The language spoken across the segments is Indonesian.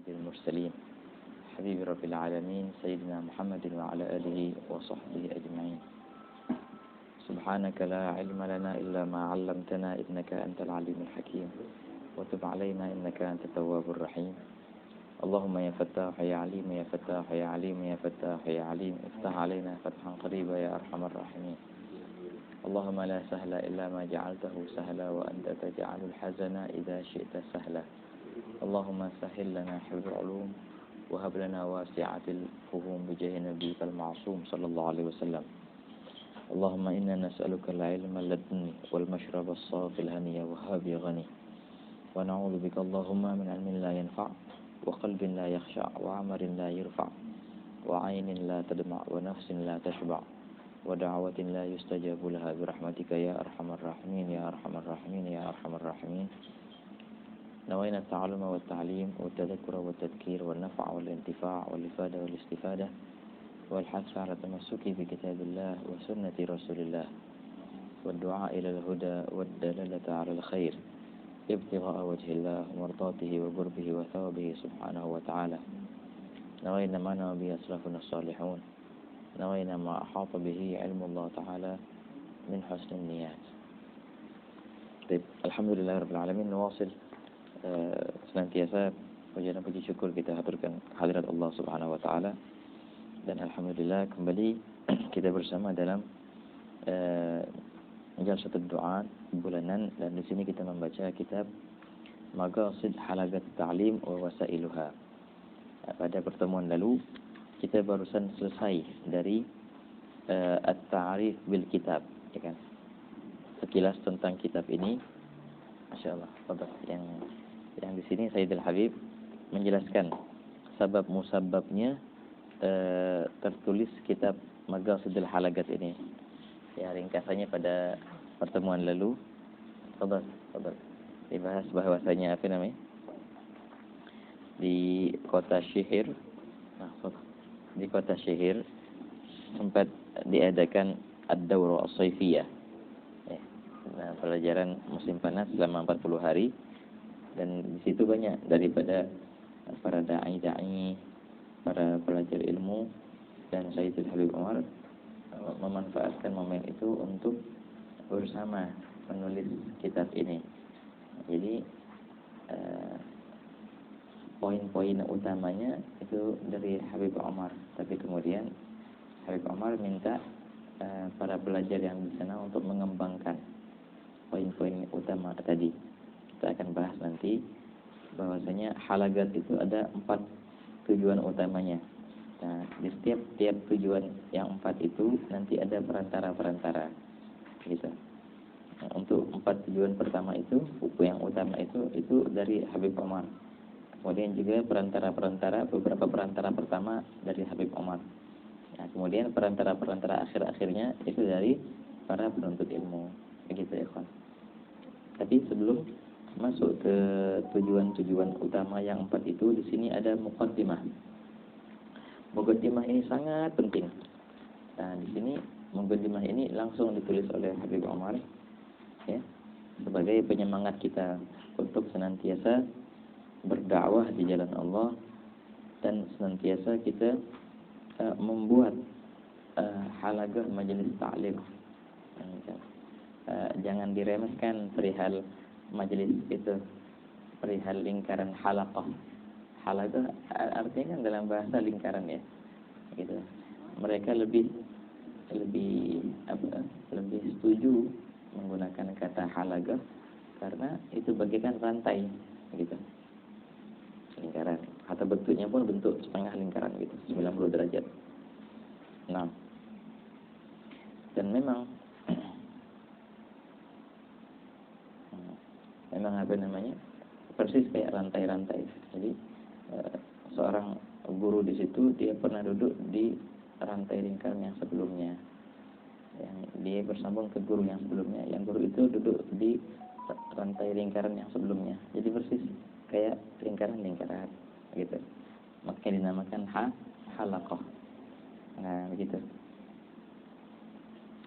سيد المرسلين حبيب رب العالمين سيدنا محمد وعلى آله وصحبه أجمعين. سبحانك لا علم لنا إلا ما علمتنا إنك أنت العليم الحكيم وتب علينا إنك أنت التواب الرحيم. اللهم يا فتاح يا عليم يا فتاح يا عليم يا فتاح يا عليم افتح علينا فتحا قريبا يا أرحم الراحمين. اللهم لا سهل إلا ما جعلته سهلا وأنت تجعل الحزن إذا شئت سهلا. اللهم سهل لنا حفظ العلوم وهب لنا واسعة الفهوم بجاه نبيك المعصوم صلى الله عليه وسلم. اللهم إنا نسألك العلم اللدني والمشرب الصافي الهني وهاب غني، ونعوذ بك اللهم من علم لا ينفع وقلب لا يخشع وعمل لا يرفع وعين لا تدمع ونفس لا تشبع ودعوة لا يستجاب لها برحمتك يا أرحم الراحمين يا أرحم الراحمين يا أرحم الراحمين. نوينا التعلم والتعليم والتذكر والتذكير والنفع والانتفاع والإفادة والاستفادة والحث على التمسك بكتاب الله وسنة رسول الله والدعاء إلى الهدى والدلالة على الخير ابتغاء وجه الله ومرضاته وقربه وثوابه سبحانه وتعالى. نوينا ما نوى به أسلافنا الصالحون، نوينا ما أحاط به علم الله تعالى من حسن النيات. طيب. Alhamdulillah Rabbil Alamin. Nawasil senantiasa puji dan puji syukur kita haturkan hadirat Allah Subhanahu wa taala, dan alhamdulillah kembali kita bersama dalam jalsatul du'a bulanan, dan di sini kita membaca kitab Maqasid Halagat Ta'lim wa Wasailuha. Pada pertemuan lalu kita barusan selesai dari at-ta'rif bil kitab, ya kan? Sekilas tentang kitab ini. Masyaallah. Yang di sini Sayyidul Habib menjelaskan sebab musababnya tertulis kitab Maqasidul Halagat ini. Ya, ringkasannya pada pertemuan lalu. Fadhal. Dibahas bahwasanya apa namanya? Di kota Syihir. Di kota Syihir sempat diadakan ad-daurah as-saifiyah. Nah, pelajaran musim panas selama 40 hari, dan di situ banyak daripada para dai, para pelajar ilmu, dan Sayyidul Habib Umar memanfaatkan momen itu untuk bersama menulis kitab ini. Jadi poin-poin utamanya itu dari Habib Umar, tapi kemudian Habib Umar minta para pelajar yang di sana untuk mengembangkan poin-poin utama tadi. Kita akan bahas nanti bahwasanya halagat itu ada 4 tujuan utamanya. Nah, di setiap tujuan yang 4 itu nanti ada perantara-perantara, gitu. Nah, untuk 4 tujuan pertama itu, buku yang utama itu dari Habib Umar. Kemudian juga perantara-perantara, beberapa perantara pertama dari Habib Umar. Nah, kemudian perantara-perantara akhir-akhirnya itu dari para penuntut ilmu, begitu ya kawan. Tapi sebelum masuk ke tujuan-tujuan utama yang 4 itu, di sini ada muqaddimah. Muqaddimah ini sangat penting. Nah, di sini muqaddimah ini langsung ditulis oleh Habib Umar, ya, sebagai penyemangat kita untuk senantiasa berdakwah di jalan Allah, dan senantiasa kita membuat halaqah majelis ta'lim. Jangan diremehkan perihal majelis itu, perihal lingkaran halaqah. Halaqah artinya kan dalam bahasa lingkaran, ya, gitu. Mereka lebih setuju menggunakan kata halaqah karena itu bagaikan rantai, gitu. Lingkaran, atau bentuknya pun bentuk setengah lingkaran, gitu, 90 derajat. Nah, dan memang apa namanya, persis kayak rantai-rantai. Jadi seorang guru di situ dia pernah duduk di rantai lingkaran yang sebelumnya, yang dia bersambung ke guru yang sebelumnya, yang guru itu duduk di rantai lingkaran yang sebelumnya. Jadi persis kayak lingkaran-lingkaran, gitu. Makanya dinamakan halaqah. Nah, begitu.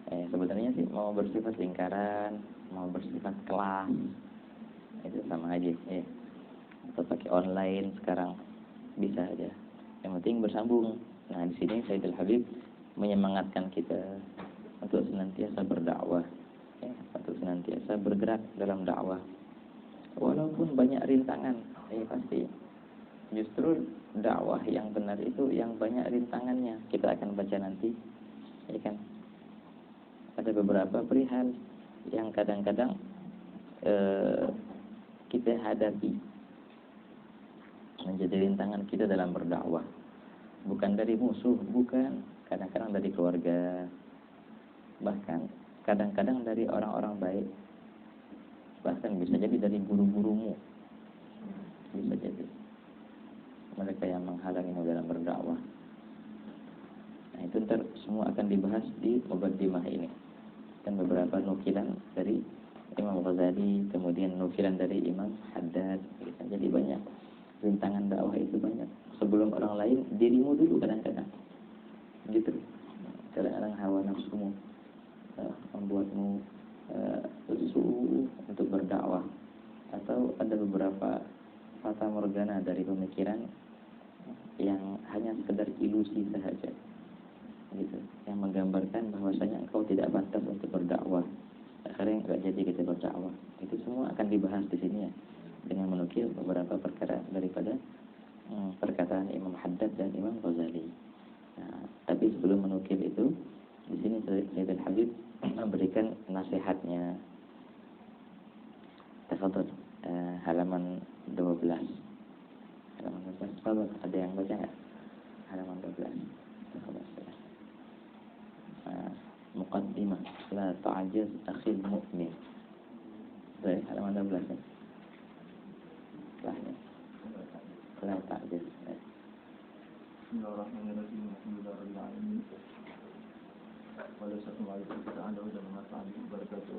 Sebenarnya sih mau bersifat lingkaran, mau bersifat kelas, itu sama aja, ya. Atau pakai online sekarang, bisa aja. Yang penting bersambung. Nah, di sini Sayyidul Habib menyemangatkan kita untuk senantiasa berdakwah, ya, untuk senantiasa bergerak dalam dakwah. Walaupun banyak rintangan, pasti. Justru dakwah yang benar itu yang banyak rintangannya. Kita akan baca nanti, ya kan? Ada beberapa perihal yang kadang-kadang kita hadapi menjadi rintangan kita dalam berdakwah. Bukan dari musuh, bukan. Kadang-kadang dari keluarga, bahkan kadang-kadang dari orang-orang baik, bahkan bisa jadi dari guru-gurumu, bisa jadi mereka yang menghalangimu dalam berdakwah. Nah, itu ntar semua akan dibahas di muqaddimah ini. Dan beberapa nukilan dari Imam Ghazali, kemudian nukilan dari Imam Haddad. Jadi banyak rintangan dakwah itu banyak. Sebelum orang lain, dirimu dulu kadang-kadang. Gitu. Kadang-kadang hawa nafsumu membuatmu lesu untuk berdakwah. Atau ada beberapa fata morgana dari pemikiran yang hanya sekedar ilusi saja, gitu, yang menggambarkan bahwasanya engkau tidak pantas untuk berdakwah. Akhirnya enggak jadi kita berdakwah. Itu semua akan dibahas di sini ya, dengan menukil beberapa perkara daripada perkataan Imam Haddad dan Imam Ghazali. Nah, tapi sebelum menukil itu, di sini Sayyidul Habib memberikan nasihatnya. Tafadhol, halaman 12. Halaman 12. Ada yang baca enggak? Halaman 12. Tafadhol. Muqaddimah la ta'jaz akhil mu'min. Baik, halaman 12 ya. Setelahnya la ta'jaz. Bismillahirrahmanirrahim. Alhamdulillahirrahmanirrahim. Wassalamualaikum warahmatullahi wabarakatuh.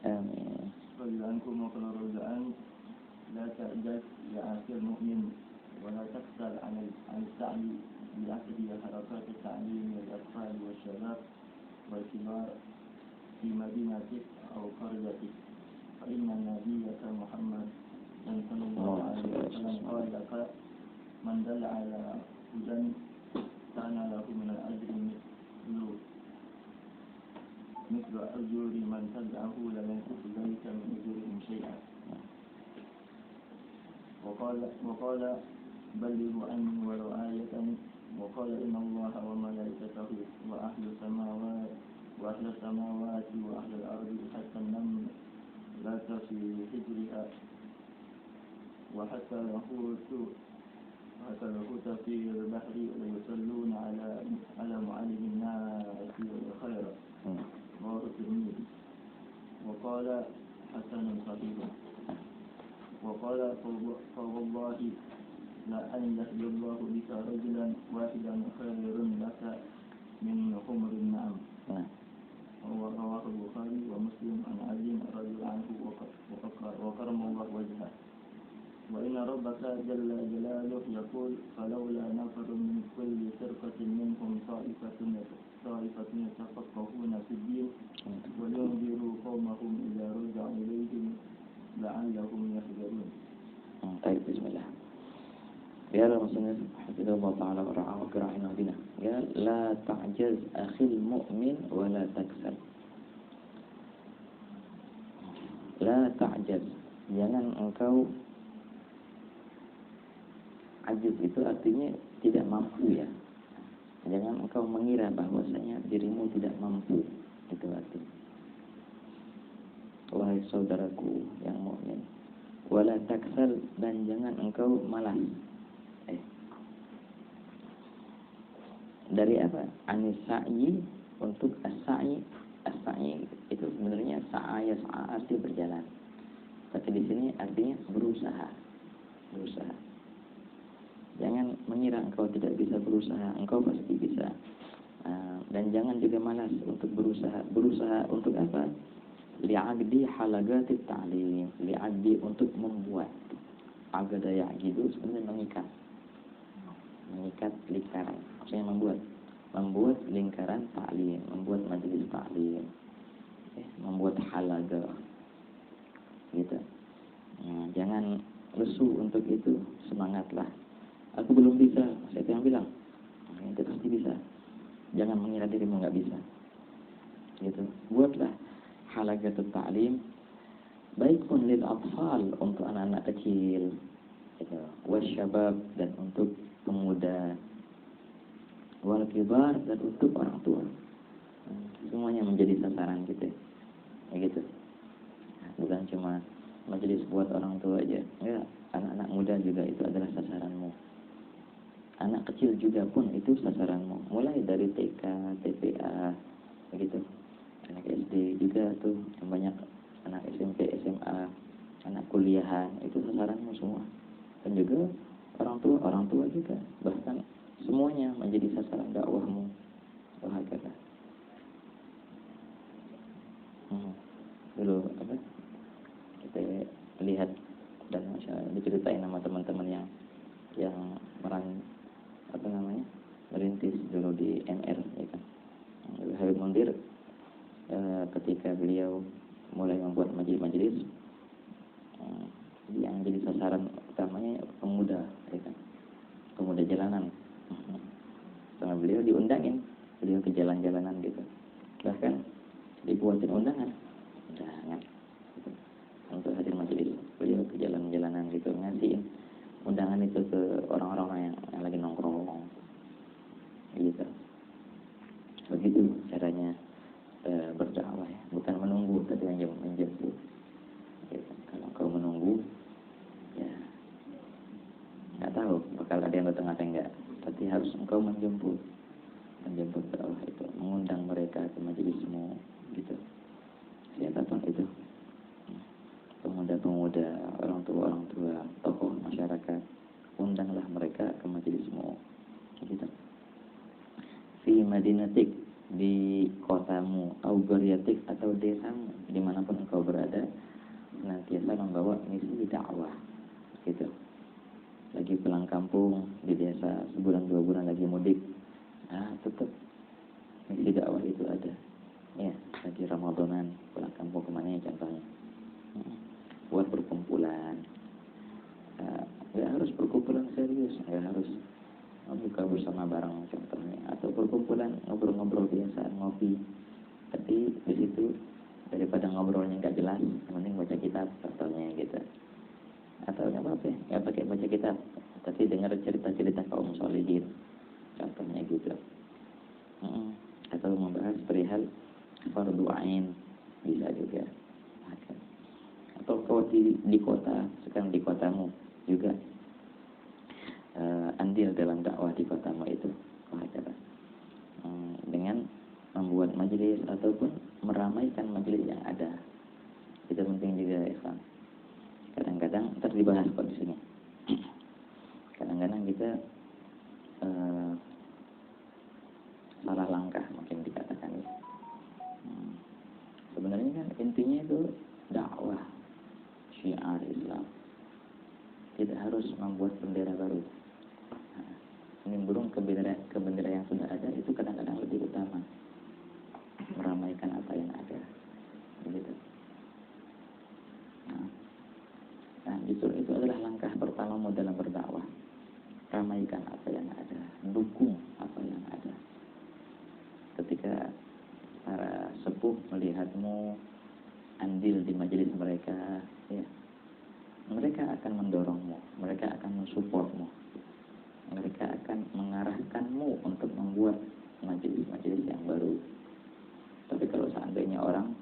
Amin. Radhiyallahu wa radhiyallahu la ta'jaz ya akhil mu'min wa la taqsal 'an al-sa'i bi ahdi harakat at-ta'lim wal atfal wal shabab wal kibar fi madinatik aw qaryatik. Fa inna nabiyyaka Muhammad sallallahu alaihi wasallam qala man dalla 'ala hudan kana lahu min al-ajri مثل أجور من تبعه لا ينقص ذلك من أجورهم شيئا. وقال بلغوا عني ولو آية. وقال إن الله وملائكته وأهل السماوات وأهل الأرض حتى النمل لا في حجرها وحتى الحوت في البحر ويصلون على معلم الناس الخير. رواه الترمذي. وقال حسن صحيح. وقال فوالله لأن يهدي الله بك رجلا واحدا خير لك من حمر النعم. رواه البخاري ومسلم عن علي رضي الله عنه وكرم الله وجهه. وإن ربك جل جلاله يقول فلولا نفر من كل فرقة منهم طائفة يتفقهون في الدين ولينذروا قومهم إذا رجعوا إليهم لعلهم يحذرون. طيب، بسم الله. قال المصنف حفظه الله تعالى ورعاه وكرمه بنا، قال لا تعجز أخي المؤمن ولا تكسل. La ta'jaz, jangan engkau ajiz, itu artinya tidak mampu ya. Jangan engkau mengira bahwasanya dirimu tidak mampu, itu artinya. Wahai saudaraku yang mukmin, wala taksal, dan jangan engkau malas. Dari apa? Anis sa'i, untuk as-sa'i. As-sa'i itu sebenarnya sa'aya arti berjalan. Tapi di sini artinya berusaha. Berusaha. Jangan mengira engkau tidak bisa berusaha, engkau pasti bisa. Dan jangan juga malas untuk berusaha. Berusaha untuk apa? Li'agdi halagatit ta'lim. Li'agdi, untuk membuat. Agada ya'gidu sebenarnya mengikat. Mengikat lingkaran. Maksudnya membuat lingkaran ta'lim, membuat majelis ta'lim, membuat halaga. gitu. Nah, jangan lesu untuk itu, semangatlah. Aku belum bisa, saya yang bilang, nah, itu pasti bisa. Jangan mengira dirimu nggak bisa. Gitu. Buatlah halaqatut ta'lim, baik pun lil atfal, untuk anak-anak kecil, gitu. Wasyabab, dan untuk pemuda, wal kibar, dan untuk orang tua. Semuanya menjadi sasaran kita, gitu. Bukan cuma majelis buat orang tua aja, enggak. Anak-anak muda juga itu adalah sasaranmu. Anak kecil juga pun itu sasaranmu. Mulai dari TK, TPA, begitu. Anak SD juga tuh, yang banyak anak SMP, SMA, anak kuliahan, itu sasaranmu semua. Dan juga orang tua juga. Bahkan semuanya menjadi sasaran dakwahmu. Wahakala. Dulu apa? Kita lihat dan diceritain sama teman-teman yang merintis dulu di MR, ya kan. Habib Mundir, ketika beliau mulai membuat majelis-majelis, yang jadi sasaran utamanya pemuda, ya kan, pemuda jalanan. Sama beliau diundangin, beliau ke jalan-jalanan gitu, bahkan dibuatin undangan gitu, untuk hadir majelis. Beliau ke jalan-jalanan gitu, ngasihin undangan itu ke orang-orang yang lagi nongkrong gitu. Begitu caranya berdakwah, ya. Bukan menunggu, tapi hanya menjemput. Gitu. Kalau kau menunggu, ya nggak tahu bakal ada yang datang atau enggak. Tapi harus engkau menjemput dakwah itu, mengundang mereka ke majelismu, gitu. Siapapun itu, pemuda-pemuda, orang tua, tokoh masyarakat, undanglah mereka ke majelismu, gitu. Fi madinatik, di kotamu, au qaryatik, atau desamu, dimanapun engkau berada, senantiasa membawa misi dakwah, gitu. Lagi pulang kampung di desa, sebulan 2 bulan lagi mudik, tetap misi dakwah itu ada. Ya, lagi Ramadanan, pulang kampung kemana ya contohnya? Buat perkumpulan. Nggak harus perkumpulan serius, nggak harus buka bersama bareng contohnya, atau perkumpulan ngobrol-ngobrol biasa, ngopi. Tapi di situ daripada ngobrolnya nggak jelas, mending baca kitab contohnya, gitu. Atau nggak apa-apa, nggak pakai baca kitab, tapi dengar cerita-cerita kaum sholihin contohnya, gitu. Atau membahas perihal fardu ain, bisa juga. Atau kau di kota, sekarang di kotamu juga, andil dalam dakwah di kotamu itu, dengan membuat majelis ataupun meramaikan majelis yang ada. Itu penting juga, ya kan. Kadang-kadang dibahas kok di sini. Kadang-kadang kita salah langkah mungkin dikatakan ya. Sebenarnya kan intinya itu dakwah, syiar Islam. Tidak harus membuat bendera baru. Nimbrung ke bendera yang sudah ada itu kadang-kadang lebih utama, meramaikan apa yang ada, begitu. Nah, justru itu adalah langkah pertamamu dalam berdakwah. Ramaikan apa yang ada, dukung apa yang ada. Ketika para sepuh melihatmu andil di majelis mereka, ya, mereka akan mendorongmu, mereka akan mensupportmu, mereka akan mengarahkanmu untuk membuat majelis-majelis yang baru. Tapi kalau seandainya orang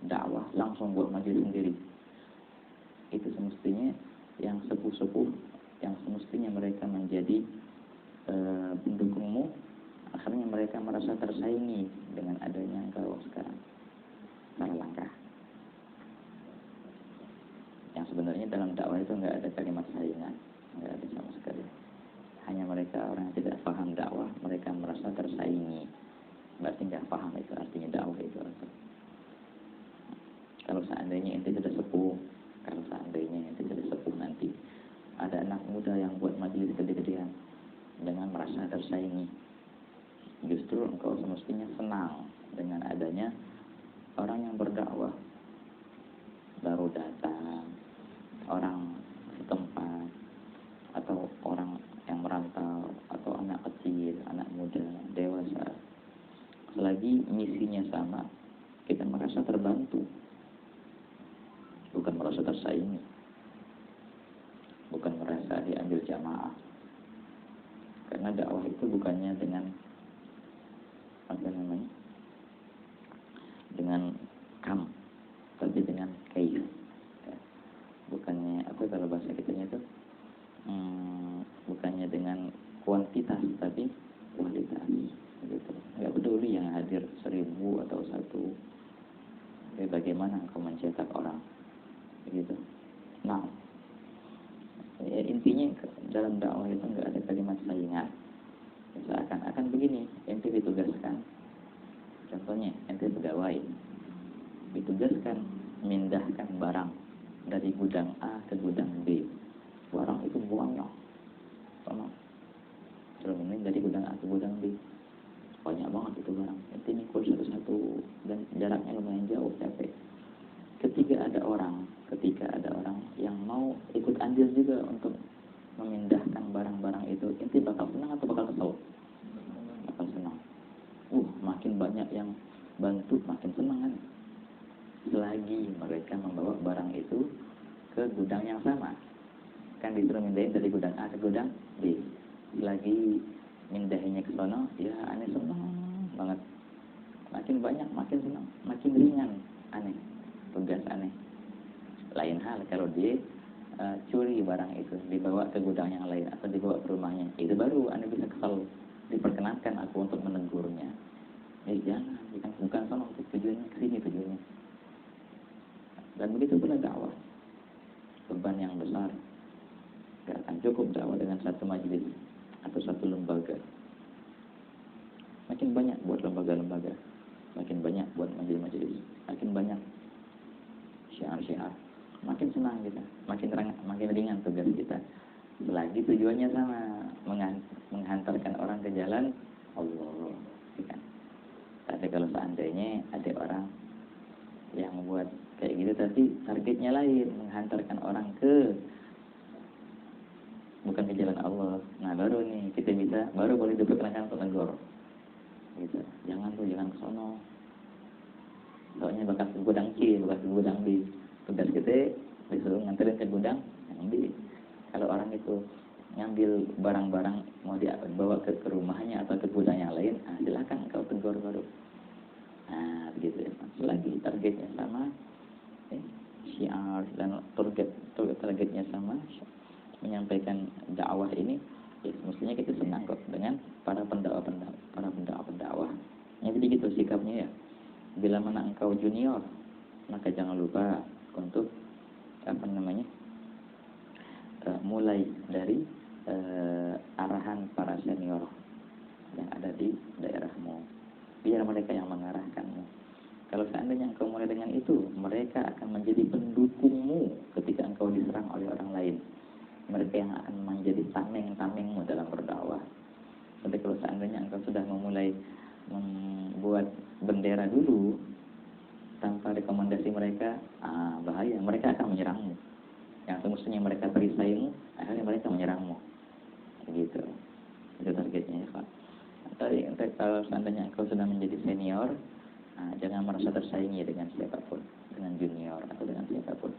dakwah langsung buat majelis sendiri, itu semestinya yang sepuh-sepuh, yang semestinya mereka menjadi pendukungmu, akhirnya mereka merasa tersaingi dengan adanya engkau sekarang. Salah langkah. Yang sebenarnya dalam dakwah itu nggak ada kalimat saingan, nggak ada sama sekali. Hanya mereka orang yang tidak paham dakwah, mereka merasa tersaingi. Berarti nggak paham itu artinya dakwah itu apa. Kalau seandainya ente sudah sepuh, nanti ada anak muda yang buat majelis gede-gedean dengan merasa tersaingi, justru engkau semestinya senang dengan adanya orang yang berdakwah baru datang bukan merasa tersaingi, bukan merasa diambil jamaah. Karena dakwah itu bukannya dengan dengan kam, tapi dengan kaif. Ya. Bukannya kalau bahasa kitanya itu bukannya dengan kuantitas tapi kualitas. Gitu. Nggak peduli yang hadir 1000 atau 1. Bagaimana engkau mencetak orang, begitu. Nah, intinya dalam dakwah itu nggak ada kalimat saingan. Seakan-akan begini, ente ditugaskan, contohnya ente pegawai, ditugaskan memindahkan barang dari gudang A ke gudang B. Barang itu banyak, sama. Terus ini dari gudang A ke gudang B, banyak banget itu barang. Ente mikul satu-satu dan jaraknya lumayan jauh, capek. Ketika ada orang yang mau ikut andil juga untuk memindahkan barang-barang itu, ente bakal senang atau bakal kesal? Bakal senang. Makin banyak yang bantu, makin senang kan? Selagi mereka membawa barang itu ke gudang yang sama, kan disuruh mindahin dari gudang A ke gudang B. Selagi mindahinnya ke sana, ya aneh senang banget. Makin banyak, makin senang, makin ringan, aneh. Tugas aneh. Lain hal kalau dia curi barang itu, dibawa ke gudang yang lain atau dibawa ke rumahnya, itu baru aneh bisa kesal. Diperkenankan aku untuk menegurnya. Jangan, bukan sana untuk tujuannya, kesini tujuannya. Dan begitu pula dakwah, beban yang besar. Gak akan cukup dakwah dengan satu majelis atau satu lembaga. Makin banyak buat lembaga-lembaga, makin banyak buat majelis-majelis, makin banyak syiar-syiar, makin senang kita, makin ringan tugas kita. Selagi tujuannya sama, menghantarkan orang ke jalan Allah. Kan? Tapi kalau seandainya ada orang yang buat kayak gitu, tapi targetnya lain, menghantarkan orang bukan ke jalan Allah. Nah baru nih kita baru boleh diperkenankan untuk negor. Gitu. Jangan ke sono. Soalnya bekas gudang C, bekas gudang B. Tugas kita disuruh nganterin ke gudang yang B. Kalau orang itu ngambil barang-barang mau dibawa ke rumahnya atau ke gudang yang lain, silakan kau tegur baru. Nah begitu ya. Selagi targetnya sama, syiar dan targetnya sama, menyampaikan dakwah ini, ya mestinya kita senang kok dengan para pendakwah. Jadi gitu sikapnya ya. Bila mana engkau junior, maka jangan lupa untuk mulai dari arahan para senior yang ada di daerahmu. Biar mereka yang mengarahkanmu. Kalau seandainya engkau mulai dengan itu, mereka akan menjadi pendukungmu ketika engkau diserang oleh orang lain. Mereka yang akan menjadi tameng-tamengmu dalam berdakwah. Tapi kalau seandainya engkau sudah memulai membuat bendera dulu tanpa rekomendasi mereka, bahaya. Mereka akan menyerangmu. Yang semestinya mereka perisaimu, akhirnya mereka menyerangmu. Begitu. Itu targetnya ya Pak. Tapi kalau seandainya engkau sudah menjadi senior, jangan merasa tersaingi dengan siapapun, dengan junior atau dengan siapapun.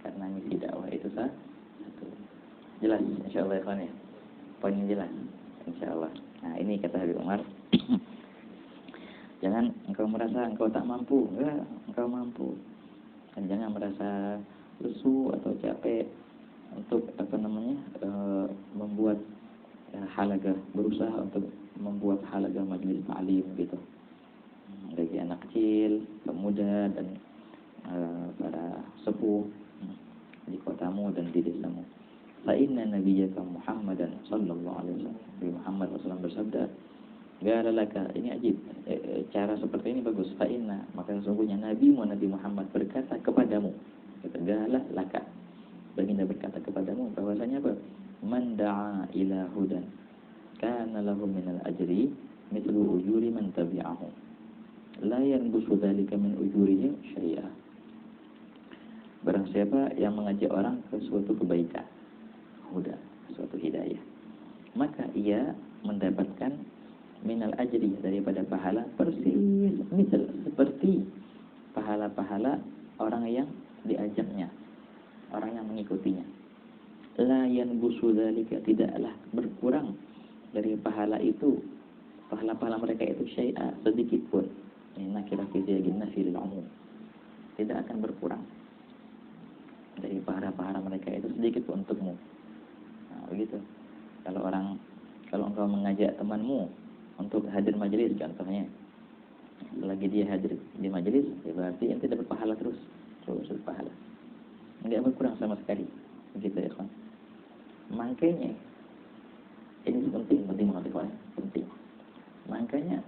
Karena misi dakwah itu satu. Jelas, insyaallah ya. Poinnya jelas, insyaallah. Nah ini kata Habib Umar. Jangan engkau merasa engkau tak mampu, enggak, engkau mampu. Dan jangan merasa lesu atau capek untuk membuat halaqah, berusaha untuk membuat halaqah majelis ta'lim gitu. Bagi anak kecil, pemuda dan para sepuh di kotamu dan di desamu. Fa inna nabiyyaka Muhammadan sallallahu alaihi wasallam, Muhammad SAW bersabda, gala laka, ini ajib, cara seperti ini bagus. Fa inna, maka sesungguhnya Nabi Muhammad berkata kepadamu, kata gala laka, baginda berkata kepadamu bahwasanya apa? Man da'a ila hudan kana lahu minal ajri mithlu ujuri man tabi'ahu la yanqusu dzalika min ujurihim syai'a. Barang siapa yang mengajak orang ke suatu kebaikan, huda, suatu hidayah, maka ia mendapatkan minal ajri, daripada pahala persis misal seperti pahala-pahala orang yang diajaknya. orang yang mengikutinya. La yanbusu dzalika, tidaklah berkurang dari pahala itu, pahala-pahala mereka itu syai'a, sedikit pun. Ini nakirah fi siyaqin nafi lil umum. Tidak akan berkurang dari pahala-pahala mereka itu sedikit pun untukmu. Nah, begitu. Kalau engkau mengajak temanmu untuk hadir majelis contohnya, selagi dia hadir di majelis, ya berarti ente dapat pahala terus pahala. Enggak berkurang sama sekali. Begitu ya, kawan. Makanya ini penting banget, kawan. Penting. Makanya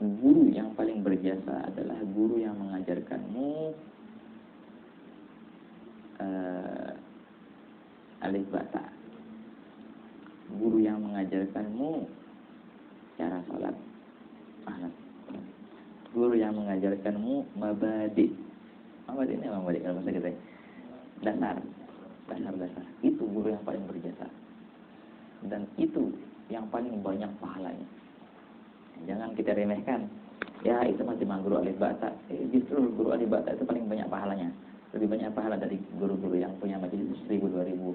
guru yang paling berjasa adalah guru yang mengajarkanmu alif bata. Guru yang mengajarkanmu cara salat. Guru yang mengajarkanmu mabadi. Mabadi ini mabadi kalau bahasa kita. Dasar. Itu guru yang paling berjasa. Dan itu yang paling banyak pahalanya. Jangan kita remehkan. Ya itu mah cuma guru alif bata. Justru guru alif bata itu paling banyak pahalanya. Lebih banyak pahala dari guru-guru yang punya majelis 1000-2000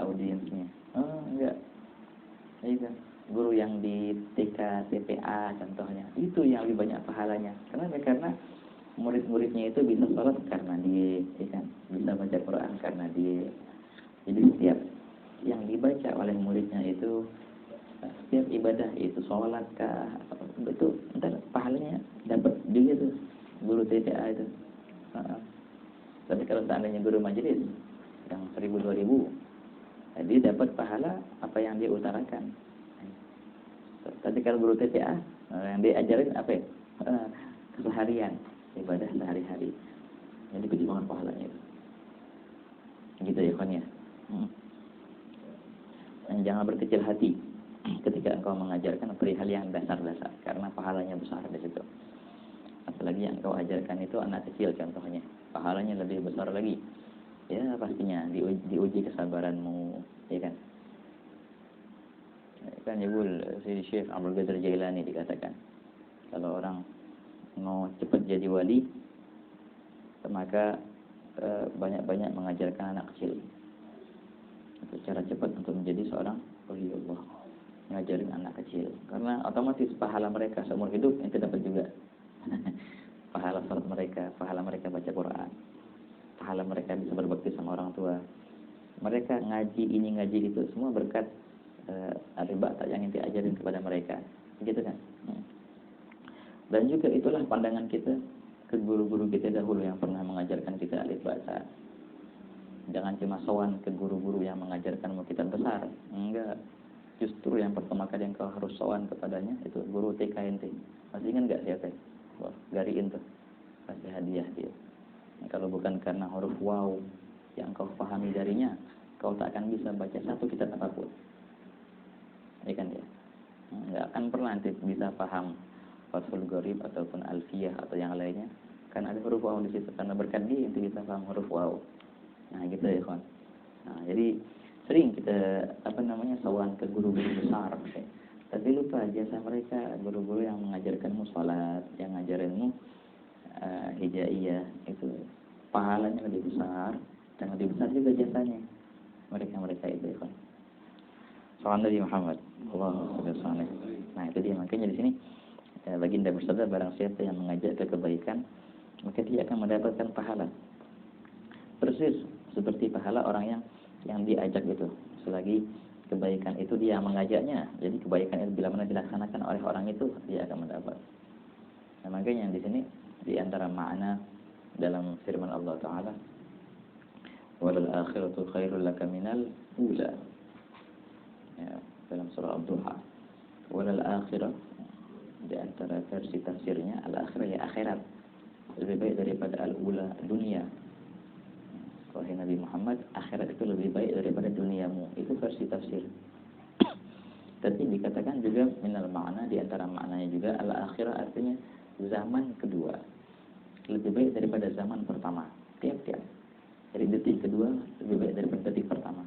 audiensnya. Oh enggak. Itu guru yang di TK, TPA contohnya. Itu yang lebih banyak pahalanya. Karena murid-muridnya itu bisa sholat karena dia, ya kan? Bisa baca Quran karena dia. Jadi setiap yang dibaca oleh muridnya itu, setiap ibadah itu sholat kah, betul, entar pahalanya dapat juga tuh guru TPA itu. Tapi kalau seandainya guru majelis yang 1000-2000, dia dapat pahala apa yang dia utarakan. Tapi kalau guru TPA yang dia ajarin apa ya? Keseharian, ibadah sehari-hari. Jadi gede banget pahalanya itu. Gitu ya kan ya. Dan jangan berkecil hati ketika engkau mengajarkan perihal yang dasar-dasar, karena pahalanya besar di situ. Apalagi yang engkau ajarkan itu anak kecil contohnya, pahalanya lebih besar lagi. Ya pastinya diuji kesabaranmu, ya kan? Kan Yaqul si Syekh Abdul Qadir Jailani dikatakan, kalau orang mau cepat jadi wali, maka banyak-banyak mengajarkan anak kecil. Itu cara cepat untuk menjadi seorang waliullah, ngajarin anak kecil. Karena otomatis pahala mereka seumur hidup itu dapat juga. Pahala salat mereka, pahala mereka baca Quran, pahala mereka bisa berbakti sama orang tua. Mereka ngaji ini ngaji itu semua berkat alif bata yang ente ajarin kepada mereka, gitu kan? Dan juga itulah pandangan kita ke guru-guru kita dahulu yang pernah mengajarkan kita alif bata. Jangan cuma sowan ke guru-guru yang mengajarkanmu kitab besar, enggak. Justru yang pertama kali yang kau harus sowan kepadanya itu guru TK ente. Masih ingat enggak siapa? Wah, gariin tuh, kasih hadiah dia. Kalau bukan karena huruf waw yang kau pahami darinya, kau tak akan bisa baca satu kitab apapun. Ya kan ya? Nggak akan pernah nanti bisa paham Fathul Gharib ataupun Alfiyah atau yang lainnya. Kan ada huruf waw di situ, karena berkat dia itu bisa paham huruf waw. Nah gitu ya kawan. Nah jadi sering kita sowan ke guru-guru besar, okay? Tapi lupa jasa mereka, guru-guru yang mengajarkanmu sholat, yang ngajarinmu hijaiyah, itu pahalanya lebih besar dan lebih besar juga jasanya mereka itu ya kan. Salam Nabi Muhammad Allahu Subhanahu. Nah itu dia, makanya di sini baginda bersabda, barang siapa yang mengajak ke kebaikan maka dia akan mendapatkan pahala persis seperti pahala orang yang diajak itu, selagi kebaikan itu dia mengajaknya. Jadi kebaikan itu bila mana dilaksanakan oleh orang itu, dia akan mendapat. Nah, makanya di sini di antara makna dalam firman Allah Taala, walal akhiratu khairul laka minal ula, ya, dalam surah Ad-Duha. Walal akhirah, di antara versi tafsirnya, al akhirah ya akhirat, lebih baik daripada al ula, dunia. Wahai Nabi Muhammad, akhirat itu lebih baik daripada duniamu. Itu versi tafsir. Tapi dikatakan juga minal makna, di antara maknanya juga al-akhirah artinya zaman kedua lebih baik daripada zaman pertama. Tiap-tiap. Jadi detik kedua lebih baik daripada detik pertama.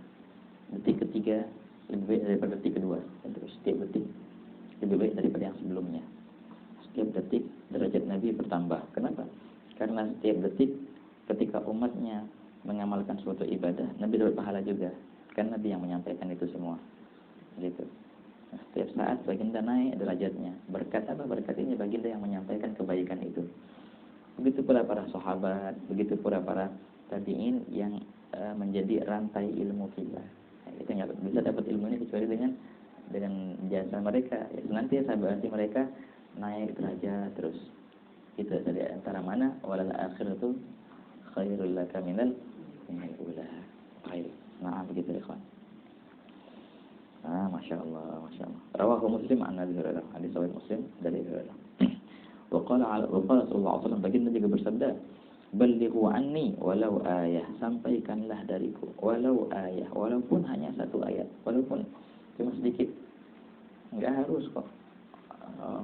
Detik ketiga lebih baik daripada detik kedua. Dan terus setiap detik lebih baik daripada yang sebelumnya. Setiap detik derajat Nabi bertambah. Kenapa? Karena setiap detik ketika umatnya mengamalkan suatu ibadah, Nabi dapat pahala juga. Kan Nabi yang menyampaikan itu semua. Gitu. Nah, setiap saat baginda naik derajatnya. Berkat apa? Berkat ini baginda yang menyampaikan kebaikan itu. Begitu pula para sahabat, begitu pula para tabi'in yang menjadi rantai ilmu kita. Nah, kita nggak bisa dapat ilmu ini kecuali dengan jasa mereka. Ya, senantiasa berarti mereka naik derajat terus. Itu dari antara mana walal akhiratu khairul laka minal ula. Baik. Nah, begitu ya, kawan. Masya Allah, Masya Allah. Rawahu Muslim an Abi Hurairah. Hadis sahih Muslim dari Abi Hurairah. Wa qala sallallahu alaihi wasallam, baginda juga bersabda, "Ballighu anni walau ayah." Sampaikanlah dariku walau ayah, walaupun hanya satu ayat, walaupun cuma sedikit. Enggak harus kok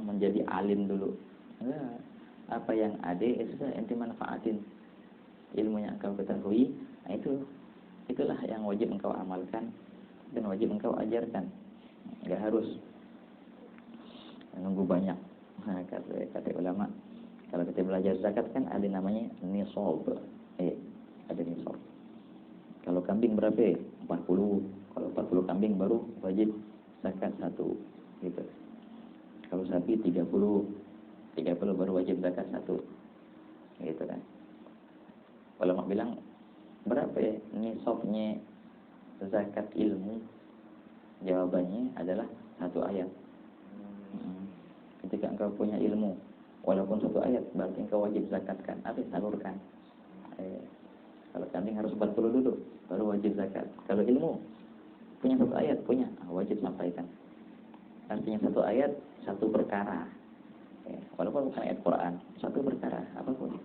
menjadi alim dulu. Enggak. Apa yang ada itu ente manfaatin. Ilmu yang engkau ketahui, nah itulah yang wajib engkau amalkan dan wajib engkau ajarkan. Enggak harus menunggu banyak. Nah, kata ulama, kalau kita belajar zakat kan ada namanya nisab. Ada nisab. Kalau kambing berapa? 40. Kalau 40 kambing baru wajib zakat 1 gitu. Kalau sapi 30 baru wajib zakat 1 gitu kan. Ulama bilang berapa ya nisabnya zakat ilmu? Jawabannya adalah 1 ayat. Ketika engkau punya ilmu, walaupun 1 ayat, berarti engkau wajib zakatkan, atau salurkan. Kalau kambing harus 40 dulu, baru wajib zakat. Kalau ilmu, punya 1 ayat, wajib sampaikan. Artinya 1 ayat, 1 perkara. Walaupun bukan ayat Quran, 1 perkara, apapun.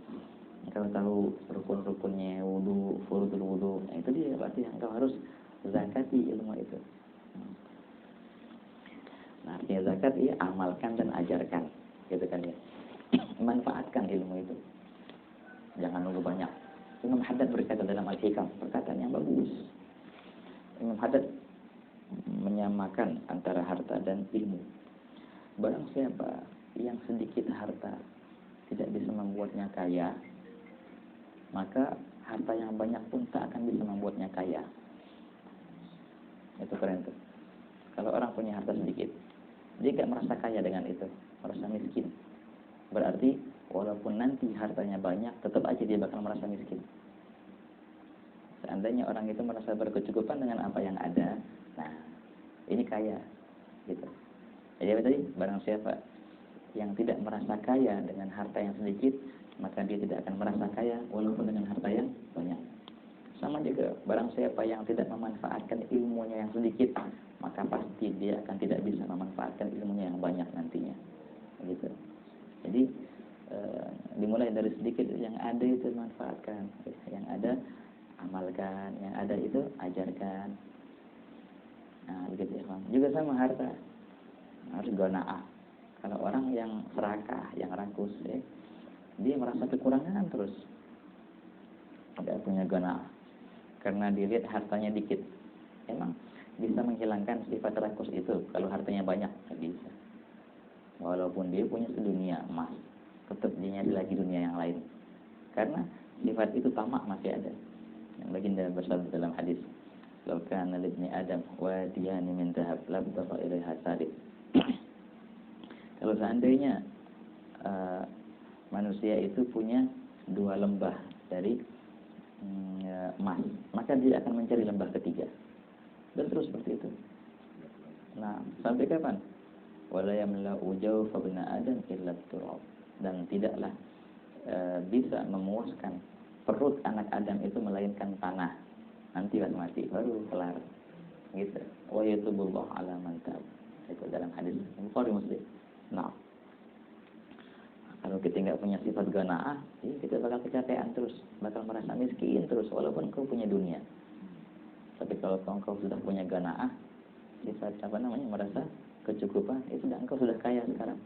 Engkau tahu rukun-rukunnya wudu, furudul wudu, nah itu dia, berarti engkau harus zakati ilmu itu. Nah, artinya zakat ya amalkan dan ajarkan, gitu kan ya. Manfaatkan ilmu itu. Jangan nunggu banyak. Imam Haddad berkata dalam Al-Hikam, perkataan yang bagus. Imam Haddad menyamakan antara harta dan ilmu. Barang siapa yang sedikit harta tidak bisa membuatnya kaya, maka harta yang banyak pun tak akan bisa membuatnya kaya. Itu keren tuh. Kalau orang punya harta sedikit, dia gak merasa kaya dengan itu, merasa miskin. Berarti walaupun nanti hartanya banyak, tetap aja dia bakal merasa miskin. Seandainya orang itu merasa berkecukupan dengan apa yang ada, nah ini kaya gitu. Jadi tadi barang siapa yang tidak merasa kaya dengan harta yang sedikit, maka dia tidak akan merasa kaya walaupun dengan harta yang banyak. Sama juga barang siapa yang tidak memanfaatkan ilmunya yang sedikit, maka pasti dia akan tidak bisa memanfaatkan ilmunya yang banyak nantinya. Gitu. Jadi dimulai dari sedikit, yang ada itu manfaatkan, yang ada amalkan, yang ada itu ajarkan. Nah, begitu ya, Bang. Juga sama harta. Harus gona'ah. Kalau orang yang serakah, yang rakus, dia merasa kekurangan terus. Tidak punya gona'ah. Karena dilihat hartanya dikit. Emang bisa menghilangkan sifat rakus itu kalau hartanya banyak? Tidak bisa. Walaupun dia punya sedunia emas, tetap dia nyari lagi dunia yang lain. Karena sifat itu tamak masih ada. Yang baginda bersabda dalam hadis, "Law kana libni Adam wadiyani min dhahab labtagha ilaiha sadiq." Kalau seandainya manusia itu punya 2 lembah dari emas, maka dia akan mencari lembah ketiga. Dan terus seperti itu. Nah, sampai kapan? Wala yamla'u jawfa bani Adam illa turab. Dan tidaklah bisa memuaskan perut anak Adam itu melainkan tanah. Nanti pas mati baru kelar. Gitu. Wa yatubullahu ala man tab. Itu dalam hadis Bukhari Muslim. Nah, kalau kita nggak punya sifat gana'ah, kita bakal kecapean terus, bakal merasa miskin terus, walaupun kau punya dunia. Tapi kalau kau sudah punya gana'ah, sifat merasa kecukupan, itu engkau sudah kaya sekarang.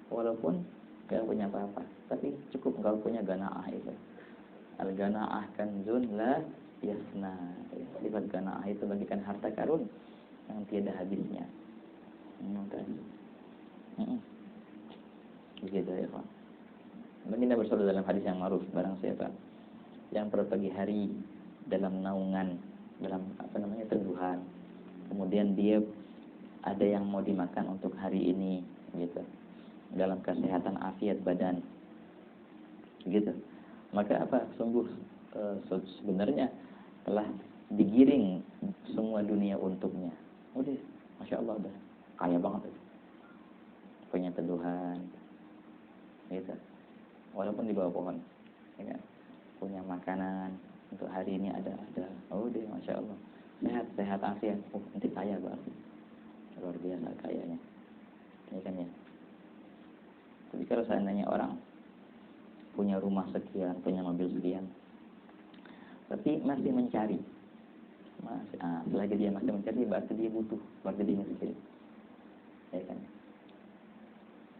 Walaupun nggak punya apa-apa, tapi cukup engkau punya gana'ah itu. Al-gana'ah kanzun la yasna. Sifat gana'ah itu bagikan harta karun yang tiada habisnya. Begitu ya, Pak. Baginda bersabda dalam hadis yang ma'ruf, barang siapa yang pada pagi hari dalam naungan, dalam teduhan. Kemudian dia ada yang mau dimakan untuk hari ini, gitu. Dalam kesehatan afiat badan, gitu. Maka sungguh sebenarnya telah digiring semua dunia untuknya. Udah, masya Allah, udah kaya banget, punya teduhan, gitu. Walaupun di bawah pohon, ya kan? Punya makanan untuk hari ini ada. Oh deh, masya Allah, sehat afiat. Nanti kaya banget, luar biasa kayanya, ya kan ya. Tapi kalau seandainya orang punya rumah sekian, punya mobil sekian, tapi masih mencari, selagi dia masih mencari, berarti dia butuh, berarti dia miskin, ya kan?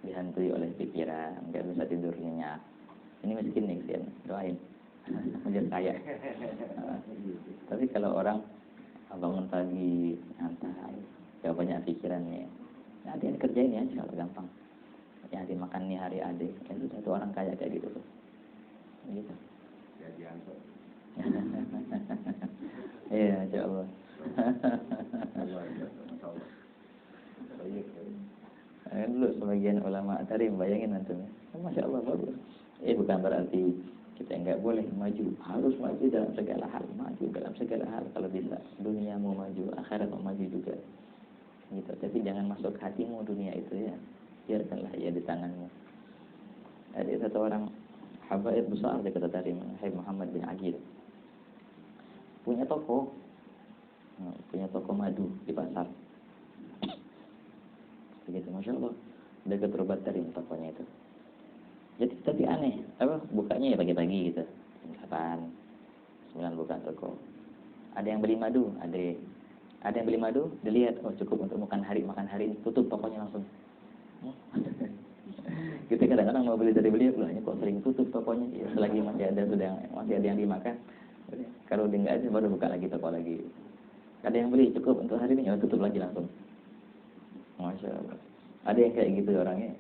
Dihantui oleh pikiran, nggak bisa tidur nyenyak. Ini miskin nih, kesian, doain menjadi kaya. Tapi kalau orang bangun pagi nyantai, gak banyak pikirannya, nah dia kerjain ya, insya Allah gampang. Yang dimakan nih hari ade, itu satu orang kaya kayak gitu tuh, gitu. Iya, insya Allah. Dulu sebagian ulama tadi bayangin nanti, masya Allah bagus. Bukan berarti kita nggak boleh maju, harus maju dalam segala hal, kalau bisa. Dunia mau maju, akhirat mau maju juga, gitu. Tapi jangan masuk hatimu dunia itu ya, biarkanlah ya di tanganmu. Ada satu orang habaib besar di kota Tarim, Habib Muhammad bin Agil, punya toko madu di pasar, begitu, masya Allah, dekat Rubat Tarim tokonya itu. Jadi tapi aneh, bukanya ya pagi-pagi gitu, jam 8, 9 buka toko. Ada yang beli madu, ada yang beli madu, dilihat, oh cukup untuk makan hari ini, tutup tokonya langsung. Kita kadang-kadang mau beli dari beliau, hanya kok sering tutup tokonya, ya, selagi masih ada yang dimakan. Kalau dia nggak ada, baru buka lagi toko lagi. Ada yang beli cukup untuk hari ini, ya tutup lagi langsung. Masya Allah. Ada yang kayak gitu orangnya.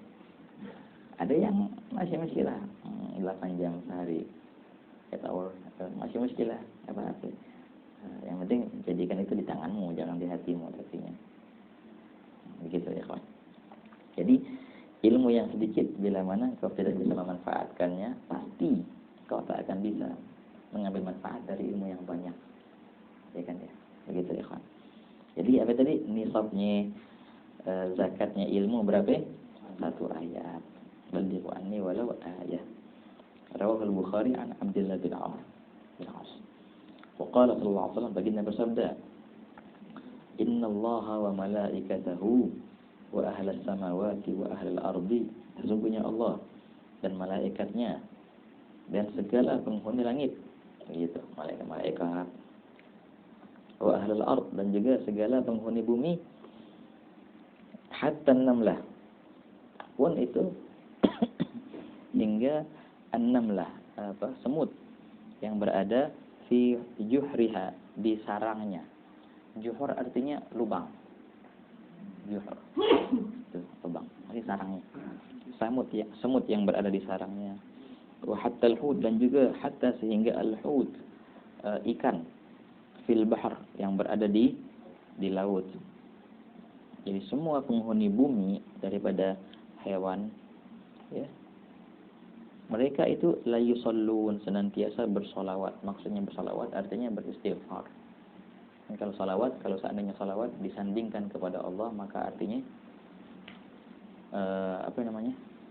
Ada yang masih lah 8 jam sehari, masih lah apa. Yang penting jadikan itu di tanganmu, jangan di hatimu artinya. Begitu ya kawan. Jadi ilmu yang sedikit bila mana kau tidak bisa memanfaatkannya, pasti kau tak akan bisa mengambil manfaat dari ilmu yang banyak, ya kan ya. Begitu ya kawan. Jadi apa tadi nisabnya zakatnya ilmu berapa? 1 ayat. Balighu anni walau ayah. Rawahu al-Bukhari an Abdullah bin Amr bin As. Wa qala sallallahu alaihi wasallam, baginda bersabda, innallaha wa malaikatahu wa ahlas samawati wa ahlal ardi, sesungguhnya Allah dan malaikatnya dan segala penghuni langit, begitu, malaikat wa ahlal ard, dan juga segala penghuni bumi, hatta namlah, pun itu hingga an-namlah, semut yang berada fi juhriha, di sarangnya. Juhur artinya lubang. Juhur itu lubang, ini sarangnya. Semut yang berada di sarangnya. Wa hatta al-hud, dan juga hatta sehingga al-hud, ikan fil bahr, yang berada di laut. Jadi semua penghuni bumi daripada hewan, ya, mereka itu la yusallun, senantiasa bersolawat. Maksudnya bersolawat artinya beristighfar. Dan kalau salawat, kalau seandainya salawat disandingkan kepada Allah, maka artinya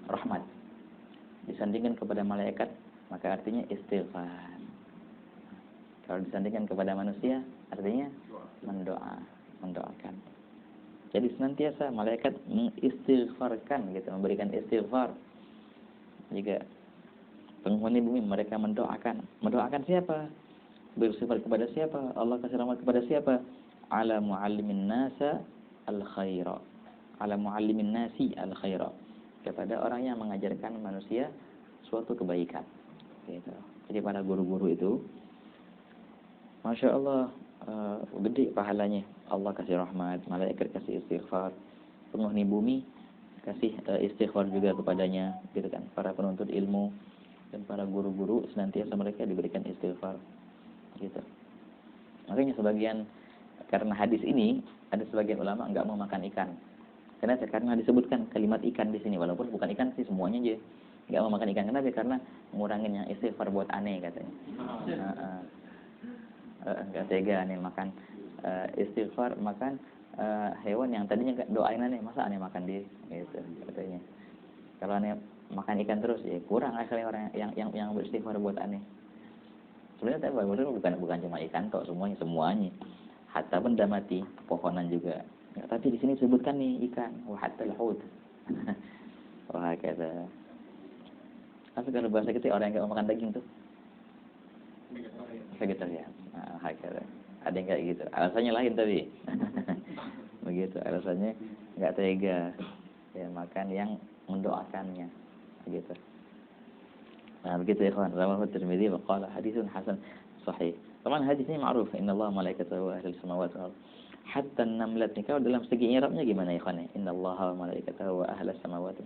rahmat. Disandingkan kepada malaikat, maka artinya istighfar. Kalau disandingkan kepada manusia, artinya mendoakan. Jadi senantiasa malaikat mengistighfarkan, gitu, memberikan istighfar. Jika penghuni bumi mereka mendoakan siapa? Bersifat kepada siapa? Allah kasih rahmat kepada siapa? Ala muallimin nasa al-khaira. Ala muallimin nasi al-khaira. Kepada orang yang mengajarkan manusia suatu kebaikan. Gitu. Jadi para guru-guru itu, masya Allah, gede pahalanya. Allah kasih rahmat, malaikat kasih istighfar, penghuni bumi kasih istighfar juga kepadanya, gitu kan. Para penuntut ilmu dan para guru-guru senantiasa mereka diberikan istighfar, gitu. Makanya sebagian, karena hadis ini ada sebagian ulama nggak mau makan ikan. Kenapa? Karena disebutkan kalimat ikan di sini, walaupun bukan ikan sih semuanya aja nggak mau makan ikan. Kenapa? Karena ngurangin yang istighfar buat aneh katanya. Nggak tega aneh makan istighfar, makan hewan yang tadinya nggak doain aneh, masa aneh makan dia gitu katanya. Kalau aneh makan ikan terus ya kurang akhirnya orang yang beristighfar buat aneh. Sebenarnya bukan cuma ikan kok, semuanya. Hatta benda mati, pohonan juga. Ya, tapi di sini disebutkan nih ikan, wa hatta al-hut. Wah kata. Tapi kalau bahasa kita orang yang nggak mau makan daging tuh vegetarian. Nah, kata. Ada yang kayak gitu. Alasannya lain tapi. Begitu, alasannya nggak tega. Ya makan yang mendoakannya. Begitu. Nah, begitu ya kawan. Rawahu Tirmidzi wa qala haditsun hasan sahih. Teman hadis ini ma'ruf, innallaha malaikatahu wa ahlus samawati wal hatta an-namlat. Kalau dalam segi i'rabnya gimana ya kawan? Innallaha wa malaikatahu wa ahlus samawati.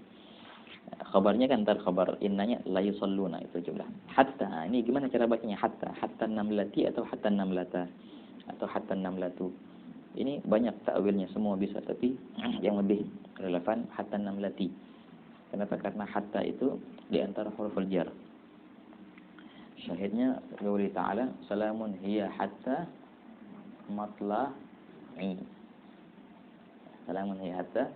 Khabarnya kan khabar innanya la yusalluna itu jumlah. Hatta, ini gimana cara bacanya? Hatta namlati atau hatta namlata atau hatta namlatu. Ini banyak takwilnya, semua bisa, tapi yang lebih relevan hatta namlati. Kenapa? Karena hatta itu di antara huruful jar. Syahidnya qauli ta'ala salamun hiya hatta matla'i. Salamun hiya hatta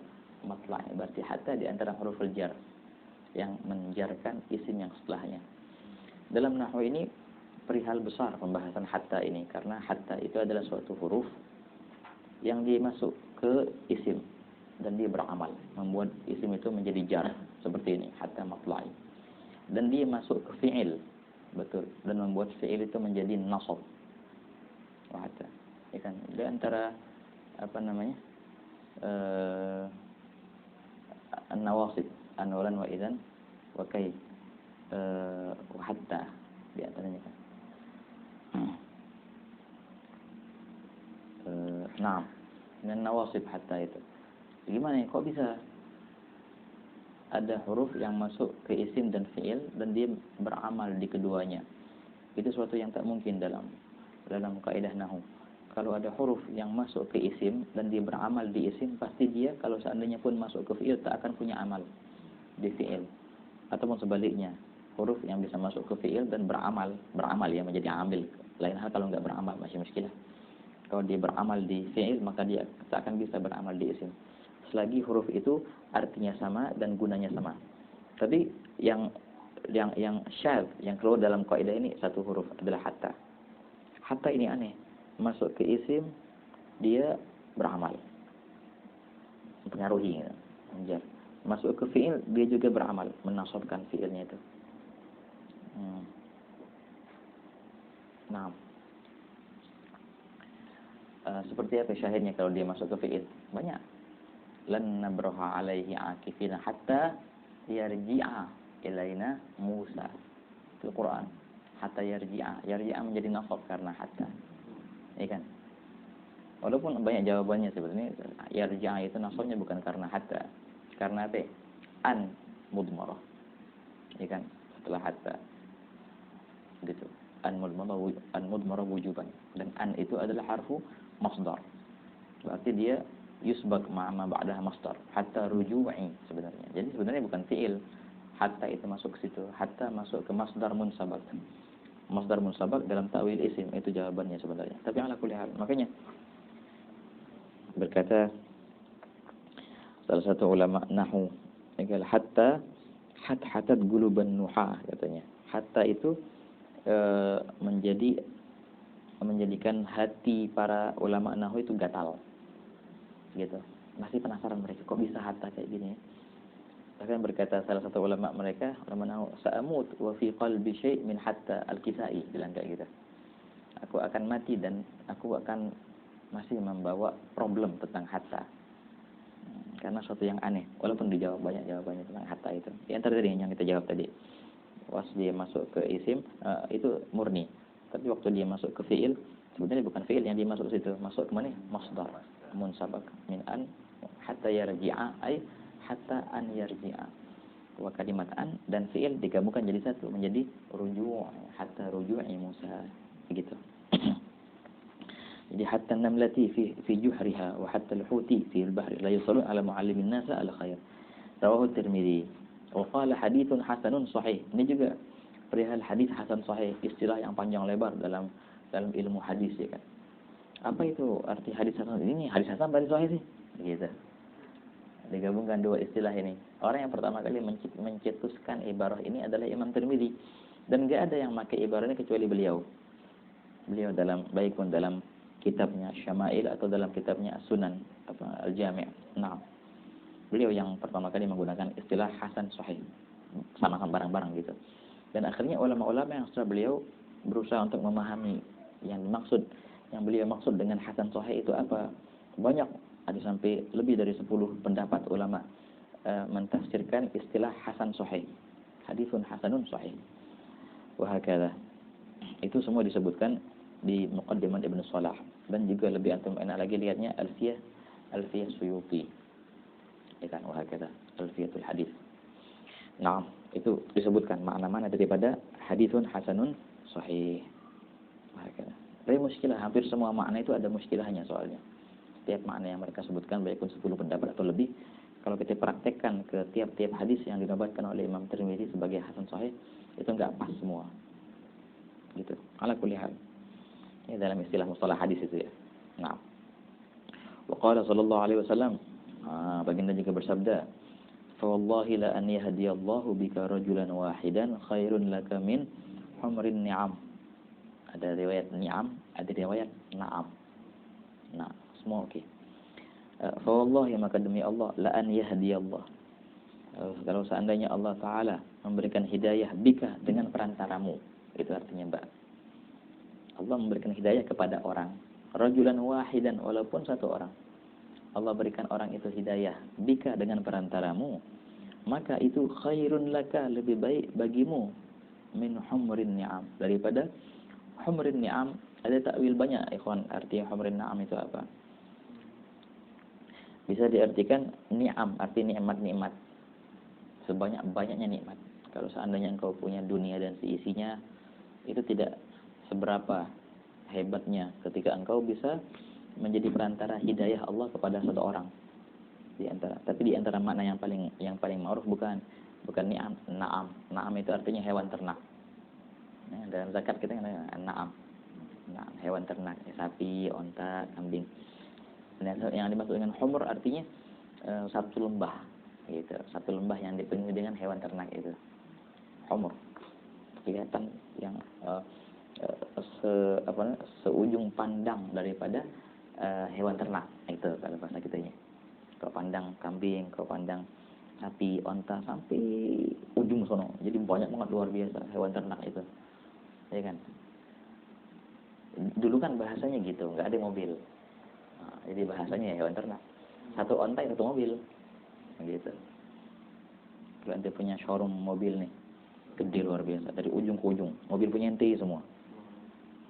matla'i, berarti hatta di antara huruful jar yang menjarkan isim yang setelahnya. Dalam nahwu ini perihal besar pembahasan hatta ini, karena hatta itu adalah suatu huruf yang dia masuk ke isim dan dia beramal, membuat isim itu menjadi jar seperti ini, hatta matla'i. Dan dia masuk ke fi'il, betul, dan membuat fi'il itu menjadi nasab. Hatta, ya kan? Di antara apa namanya? An-nawasib, an-walan wa idzan wa kay wa hatta di antaranya kan. Nah, dengan nawasib hatta itu. Gimana ya? Kok bisa ada huruf yang masuk ke isim dan fi'il dan dia beramal di keduanya? Itu suatu yang tak mungkin dalam kaidah nahwu. Kalau ada huruf yang masuk ke isim dan dia beramal di isim, pasti dia kalau seandainya pun masuk ke fi'il tak akan punya amal di fi'il. Ataupun sebaliknya, huruf yang bisa masuk ke fi'il dan beramal ya menjadi amil. Lain hal kalau nggak beramal masih muskilah. Kalau dia beramal di fi'il maka dia tak akan bisa beramal di isim. Selagi huruf itu artinya sama dan gunanya sama. Tapi yang syadz yang keluar dalam kaidah ini satu huruf adalah hatta. Hatta ini aneh. Masuk ke isim dia beramal, mempengaruhi gitu. Masuk ke fi'il dia juga beramal, menasabkan fi'ilnya itu. Nah, seperti apa syahidnya kalau dia masuk ke fi'il? Banyak. Lan nabraha alaihi akifina hatta yarji'a ilaina Musa. Itu Al-Quran. Hatta yarji'a menjadi nasab karena hatta. Ya kan? Walaupun banyak jawabannya sebetulnya, yarji'a itu nasabnya bukan karena hatta. Karena apa? An mudmarah. Ya kan? Setelah hatta. Gitu. An mudmarah wujuban. Dan an itu adalah harfu masdar. Berarti dia yusbaq ma'ama ba'daha masdar. Hatta ruju'i sebenarnya. Jadi sebenarnya bukan fi'il. Hatta itu masuk ke situ. Hatta masuk ke masdar munsabak. Masdar munsabak dalam ta'wil isim, itu jawabannya sebenarnya. Tapi ala kulli hal, makanya berkata salah satu ulama nahwu, hatta hatat guluban nuha katanya. Hatta itu menjadikan hati para ulama nahwu itu gatal. Gitu. Masih penasaran mereka kok bisa hatta kayak gini. Bahkan berkata salah satu ulama mereka, ulama nahwu, sa'amut wa fi qalbi syai' min hatta al-Kisai, bilang kayak gitu. Aku akan mati dan aku akan masih membawa problem tentang hatta. Karena suatu yang aneh, walaupun dijawab banyak jawabannya tentang hatta itu. Di antara tadi yang kita jawab tadi, was dia masuk ke isim itu murni. Tapi waktu dia masuk ke fi'il, sebenarnya bukan fi'il yang dia masuk ke situ, masuk ke mana? Masdar munsabak min an hatta yarji'a ay hatta an yarji'a. Wa kalimat an dan fi'il digabungkan jadi satu menjadi ruju' hatta ruju'i Musa, begitu. Jadi hatta namlati fi juhriha wa hatta al-huti fi al-bahri la yusallun ala muallimin nasa al khair. Rawahu Tirmidzi. Wa qala haditsun hasanun sahih. Ini juga perihal hadis hasan sahih, istilah yang panjang lebar dalam ilmu hadis ya kan. Apa itu arti hadis hasan? Ini hadis hasan hadis sahih sih. Gitu. Digabungkan dua istilah ini. Orang yang pertama kali mencetuskan ibarah ini adalah Imam Tirmidzi, dan enggak ada yang pakai ibarah ini kecuali beliau. Beliau baik pun dalam kitabnya Syama'il atau dalam kitabnya Sunan Al-Jami'. Nah, beliau yang pertama kali menggunakan istilah hasan sahih, sama-sama barang-barang gitu. Dan akhirnya ulama-ulama yang setelah beliau berusaha untuk memahami yang beliau maksud dengan hasan sahih itu apa. Banyak, ada sampai lebih dari 10 pendapat ulama mentafsirkan istilah hasan sahih. Haditsun hasanun sahih. Wa hakadha. Itu semua disebutkan di Muqaddimah Ibnu Shalah, dan juga lebih antum enak lagi lihatnya Alfiyah Suyuti. Ya kan, wa hakadha, Alfiyatul Hadis. Nah, itu disebutkan makna-makna daripada haditsun hasanun sahih. Wa hakadha. Tapi muskilah, hampir semua makna itu ada muskilahnya soalnya. Setiap makna yang mereka sebutkan, baik pun 10 pendapat atau lebih, kalau kita praktekkan ke tiap-tiap hadis yang dinobatkan oleh Imam Tirmidzi sebagai hasan sahih, itu enggak pas semua. Gitu. Ala kulli hal. Ini dalam istilah mustalah hadis itu ya. Nah. Wa qala sallallahu alaihi wasallam, baginda juga bersabda, "Fa wallahi la an yahdiyallahu bika rajulan wahidan khairun laka min humrin ni'am." Ada riwayat ni'am, ada riwayat na'am. Nah, semua oke. Fa wallahi, maka demi Allah, la an yahdiyallah. Kalau seandainya Allah Ta'ala memberikan hidayah bika, dengan perantaramu, itu artinya Mbak. Allah memberikan hidayah kepada orang, rajulan wahidan, walaupun satu orang. Allah berikan orang itu hidayah bika, dengan perantaramu, maka itu khairun laka, lebih baik bagimu, min humrin ni'am, daripada humrin ni'am. Ada takwil banyak ikhwan, arti humrin ni'am itu apa? Bisa diartikan ni'am, arti nikmat-nikmat, sebanyak-banyaknya nikmat. Kalau seandainya engkau punya dunia dan seisinya, itu tidak seberapa hebatnya ketika engkau bisa menjadi perantara hidayah Allah kepada satu orang. Tapi di antara makna yang paling ma'ruf bukan ni'am, na'am. Na'am itu artinya hewan ternak. Nah, dalam zakat kita na'am. Nah, hewan ternak, sapi, onta, kambing. Dan yang dimaksud dengan humur artinya satu lembah, gitu. Satu lembah yang dipenuhi dengan hewan ternak itu. Humur. Kelihatan yang seujung pandang daripada hewan ternak, itu kalau bahasa kitanya. Kau pandang kambing, kau pandang sapi, onta, sampai ujung sono. Jadi banyak banget, luar biasa hewan ternak itu. Ya kan? Dulu kan bahasanya gitu, nggak ada mobil. Nah, jadi bahasanya hewan ternak. Satu onta, satu mobil. Gitu. Kalau ente punya showroom mobil nih, gede luar biasa, dari ujung ke ujung, mobil punya ente semua.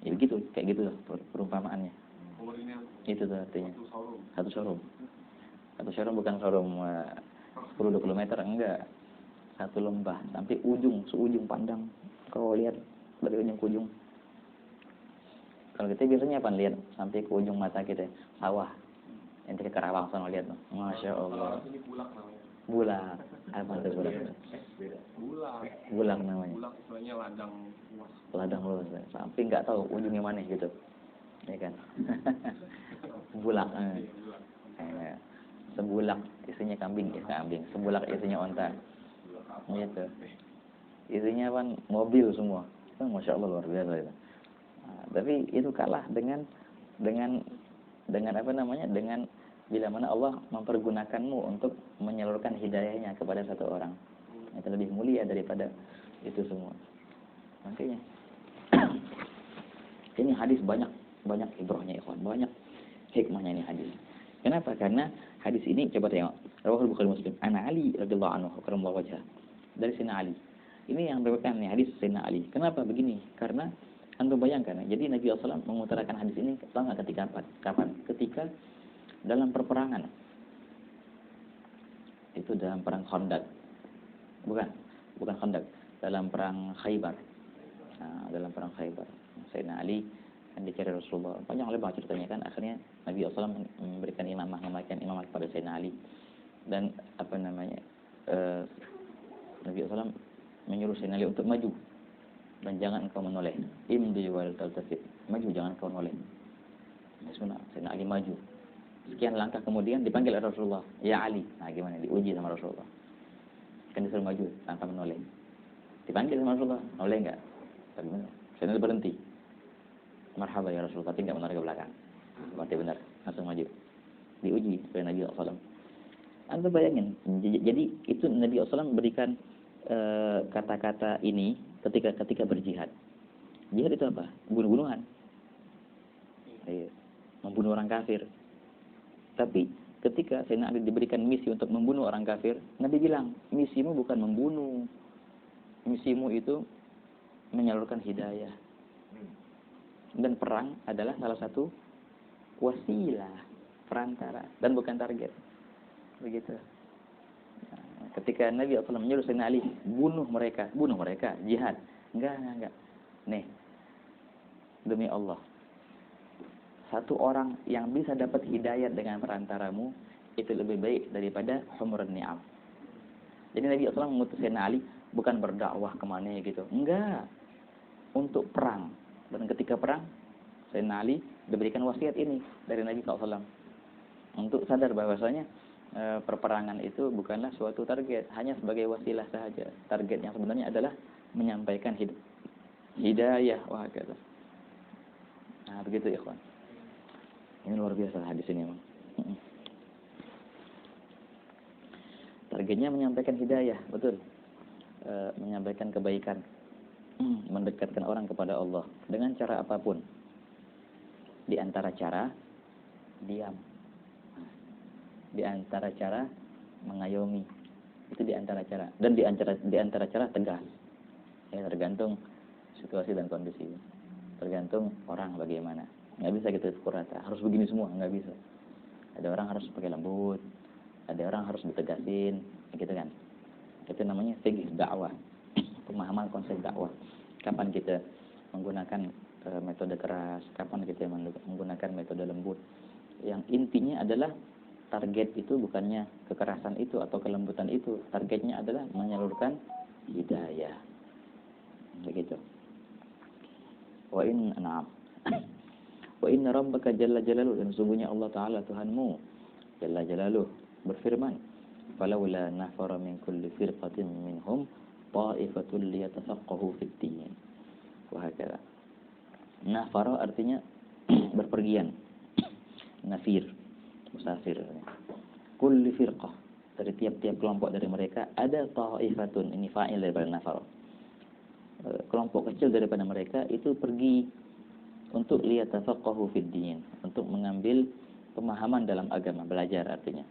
Ya begitu, kayak gitu perumpamaannya. Itu tuh artinya. Satu showroom. Satu showroom bukan showroom 10-20 meter, enggak. Satu lembah, sampai seujung pandang. Kau lihat dari ujung ke ujung. Kalau kita biasanya apa lihat sampai ke ujung mata kita, sawah. Ente ke Karawang sana lihat tuh. Masya Allah. Bulak. Apa itu bulak? Bulak namanya. Bulak istilahnya Ladang luas. Sampai nggak tahu ujungnya mana gitu. Ya kan? Bulak. Sebulak isinya kambing. Sebulak isinya onta. Gitu. Isinya kan mobil semua. Masya Allah, luar biasa itu. Nah, tapi itu kalah dengan apa namanya? Dengan bila mana Allah mempergunakanmu untuk menyalurkan hidayahnya kepada satu orang. Itu lebih mulia daripada itu semua. Makanya ini hadis banyak ibrahnya ikhwan, banyak hikmahnya ini hadis. Kenapa? Karena hadis ini coba tengok, Rawahul Bukhari Muslim, Ana Ali radhiyallahu anhu karamallahu wajhah. Dari Sayyidina Ali. Ini yang meriwayatkan nih hadis Sayyidina Ali. Kenapa begini? Karena antum bayangkan ya, jadi Nabi SAW mengutarakan hadis ini ketika kapan? Ketika dalam perperangan. Itu dalam perang Khandaq. Bukan Khandaq, dalam perang Khaybar. Nah, dalam perang Khaybar, Sayyidina Ali yang dicari Rasulullah. Panjang lebar ceritanya kan, akhirnya Nabi SAW memberikan imamah, memberikan imamah kepada Sayyidina Ali. Dan apa namanya, Nabi SAW menyuruh Sayyidina Ali untuk maju dan jangan engkau menoleh. Imdi wal taltafit, maju jangan engkau menoleh. Bismillah, Sayyidina Ali maju. Sekian langkah kemudian dipanggil oleh Rasulullah, ya Ali. Nah gimana, diuji sama Rasulullah. Kan disuruh maju tanpa menoleh. Dipanggil sama Rasulullah, noleh enggak? Sayyidina Ali berhenti. Marhaba ya Rasulullah, tapi enggak menoleh ke belakang. Berarti benar, langsung maju. Diuji oleh Nabi SAW. Anda bayangin, jadi itu Nabi SAW memberikan kata-kata ini ketika berjihad. Jihad itu apa? Bunuh-bunuhan. Iya. Membunuh orang kafir. Tapi ketika Sayyidina Ali diberikan misi untuk membunuh orang kafir, Nabi bilang, misimu bukan membunuh. Misimu itu menyalurkan hidayah. Dan perang adalah salah satu wasilah, perantara, dan bukan target. Begitu. Nah, ketika Nabi SAW menyuruh Sayyidina Ali, bunuh mereka, jihad. Enggak. Nih, demi Allah, satu orang yang bisa dapat hidayat dengan perantaramu itu lebih baik daripada humurun ni'am. Jadi Nabi SAW mengutus Sayyidina Ali bukan berdakwah kemana gitu, enggak, untuk perang. Dan ketika perang, Sayyidina Ali diberikan wasiat ini dari Nabi SAW untuk sadar bahwasanya perperangan itu bukanlah suatu target, hanya sebagai wasilah saja. Target yang sebenarnya adalah menyampaikan hidayah. Wah, gitu. Nah, begitu ikhwan. Ini luar biasa hadis ini, Bang. Targetnya menyampaikan hidayah, betul. Menyampaikan kebaikan, mendekatkan orang kepada Allah dengan cara apapun. Di antara cara diam, di antara cara mengayomi, itu di antara cara, dan di antara cara tegas. Ya, tergantung situasi dan kondisi, tergantung orang bagaimana. Nggak bisa gitu pukul rata, harus begini semua, nggak bisa. Ada orang harus pakai lembut, ada orang harus ditegasin, gitu kan. Itu namanya fiqh dakwah, pemahaman konsep dakwah. Kapan kita menggunakan metode keras, kapan kita menggunakan metode lembut. Yang intinya adalah target itu bukannya kekerasan itu atau kelembutan itu, targetnya adalah menyalurkan hidayah. Begitu. Wa inna rabbaka jalla jalaluhu, dan sungguhnya Allah Ta'ala Tuhanmu jalla jalaluhu berfirman, falawla nafara min kulli firqatin minhum ta'ifatul liyatafaqahu fid din. Wa hakala. Nafara artinya berpergian. Nafir, musafir. Kulli firqah, dari tiap-tiap kelompok dari mereka ada ta'ifatun, ini fa'il daripada nafara. Kelompok kecil daripada mereka itu pergi untuk liyatafaqahu fid din, untuk mengambil pemahaman dalam agama, belajar artinya.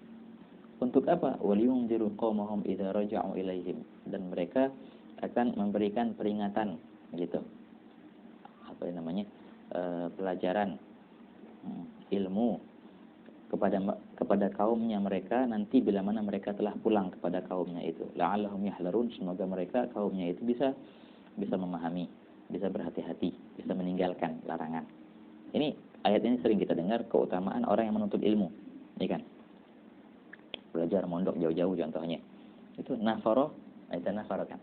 Untuk apa? Waliyunziru qaumahum idza raja'u ilaihim, dan mereka akan memberikan peringatan gitu. Apa namanya? Pelajaran ilmu kepada kaumnya mereka nanti bila mana mereka telah pulang kepada kaumnya itu. La'allahum yahlarun, semoga mereka kaumnya itu bisa memahami, bisa berhati-hati, bisa meninggalkan larangan. Ini ayat ini sering kita dengar keutamaan orang yang menuntut ilmu, ya kan? Belajar mondok jauh-jauh contohnya. Itu nafaro, ayat nafaro kan.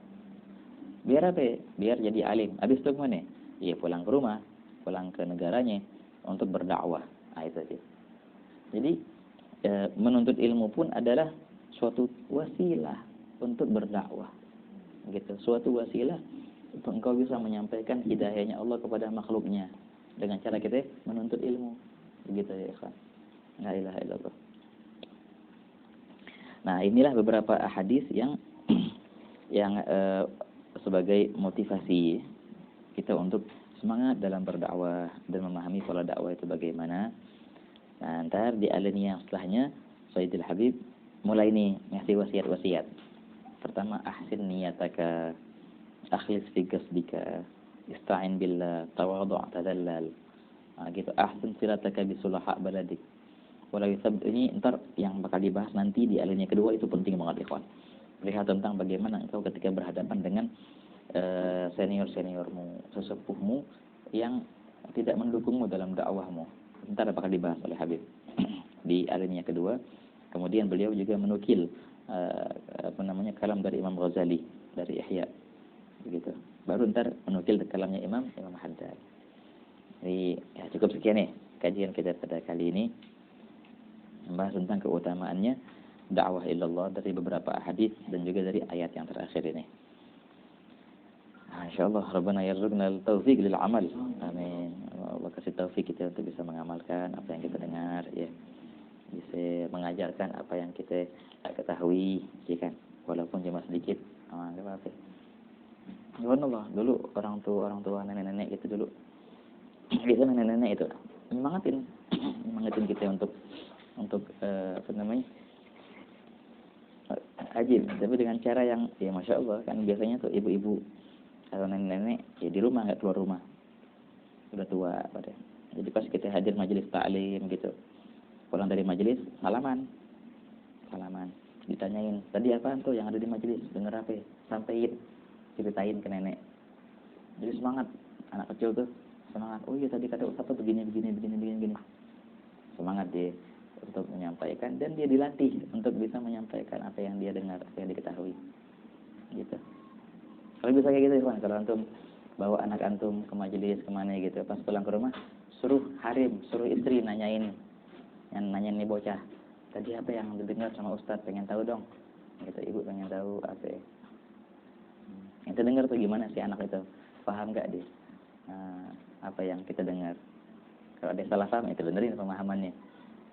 Biar apa? Biar jadi alim. Habis itu kemana? Ya pulang ke rumah, pulang ke negaranya untuk berdakwah. Itu aja. Jadi menuntut ilmu pun adalah suatu wasilah untuk berdakwah. Gitu, suatu wasilah untuk engkau bisa menyampaikan hidayahnya Allah kepada makhluknya dengan cara kita menuntut ilmu. Begitu ya ikhwan. La ilaha illallah. Nah, inilah beberapa hadis yang sebagai motivasi kita untuk semangat dalam berdakwah dan memahami pola dakwah itu bagaimana. Nah, ntar di alinea setelahnya Sayyidul Habib mulai nih ngasih wasiat-wasiat. Pertama, ahsin niyataka, akhlis fi qasdika, ista'in billah, tawadhu' tadallal. Nah, gitu. Ahsin silataka bisulaha baladik. Wala yusab, ini ntar yang bakal dibahas nanti di alinea kedua, itu penting banget ikhwan. Lihat tentang bagaimana engkau ketika berhadapan dengan senior-seniormu, sesepuhmu yang tidak mendukungmu dalam dakwahmu. Ntar bakal dibahas oleh Habib di alinea kedua. Kemudian beliau juga menukil kalam dari Imam Ghazali dari Ihya, begitu. Baru ntar menukil kalamnya Imam Haddad. Jadi ya cukup sekian nih kajian kita pada kali ini, membahas tentang keutamaannya dakwah ilallah dari beberapa hadis dan juga dari ayat yang terakhir ini. Insyaallah Rabbana yarzuqna al-taufiq lil amal. Amin. Allah kasih taufik kita untuk bisa mengamalkan apa yang kita dengar, ya. Bisa mengajarkan apa yang kita ketahui, ya kan? Walaupun cuma sedikit. Enggak apa-apa. Subhanallah, dulu orang tua nenek-nenek gitu dulu. Biasa nenek-nenek itu nyemangatin kita untuk ajib, tapi dengan cara yang ya masya Allah kan. Biasanya tuh ibu-ibu atau nenek-nenek ya di rumah, nggak keluar rumah, udah tua pada. Jadi pas kita hadir majelis taklim gitu, pulang dari majelis salaman, ditanyain tadi apa tuh yang ada di majelis, denger apa, sampein, ceritain ke nenek. Jadi semangat anak kecil tuh, semangat. Oh iya tadi kata Ustaz begini, semangat dia untuk menyampaikan, dan dia dilatih untuk bisa menyampaikan apa yang dia dengar, apa yang diketahui, gitu. Kalau bisa kayak gitu ya, kalau antum bawa anak antum ke majelis kemana gitu, pas pulang ke rumah suruh istri nanyain nih bocah, tadi apa yang didengar sama Ustadz, pengen tahu dong, gitu. Ibu pengen tahu apa yang terdengar tuh, gimana sih anak itu, paham gak dia apa yang kita dengar. Kalau ada salah paham itu benerin pemahamannya.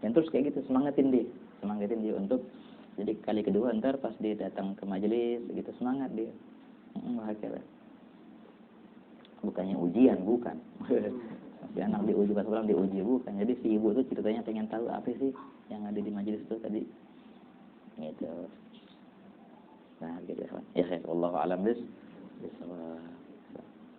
Dan terus kayak gitu semangatin dia untuk jadi kali kedua ntar pas dia datang ke majelis gitu, semangat dia. Akhirnya bukannya ujian, bukan. Si anak diuji pas pulang diuji, bukan. Jadi si ibu tuh ceritanya pengen tahu apa sih yang ada di majelis itu tadi, gitu. Nah gitu ya. Ya, wallahu a'lam bis.